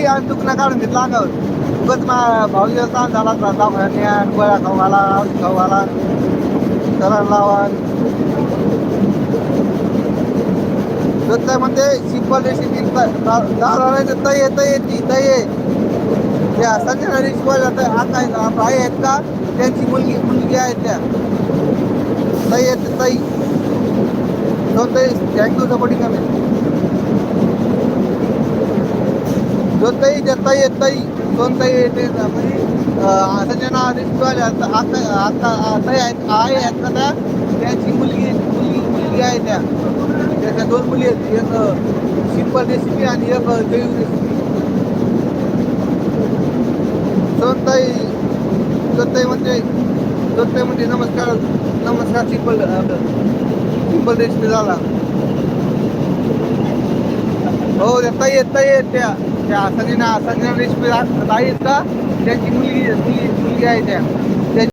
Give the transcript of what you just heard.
नाही आणि दुखणं काढून घेतला अंगावर. उगाच भाऊजीला ताण झाला दवाखान्या गोळ्या खाऊ घाला, औषध खाऊ घाला, सरण लावा. तर म्हणजे सिंपल रेसिपी तय येते त्या संजना रिशवाला आता आहेत का त्यांची मुलगी आहे त्या तई येते तई दोन तई थँक्यू सपोर्टिंग आम्ही दोन तई त्या तई येत तई दोन तई येते म्हणजे संजना रिशवाले आता तई आहेत का त्या त्यांची मुलगी आहे त्याच्या दोन मुली आहेत एक सिंपल रेसिपी आणि एक जैव रेसिपी सोनताई म्हणजे नमस्कार सिंपल रेसिपी झाला हो त्या ताई आहेत त्या संजना रेसिपी ताई आहेत का त्यांची मुलगी आहे त्या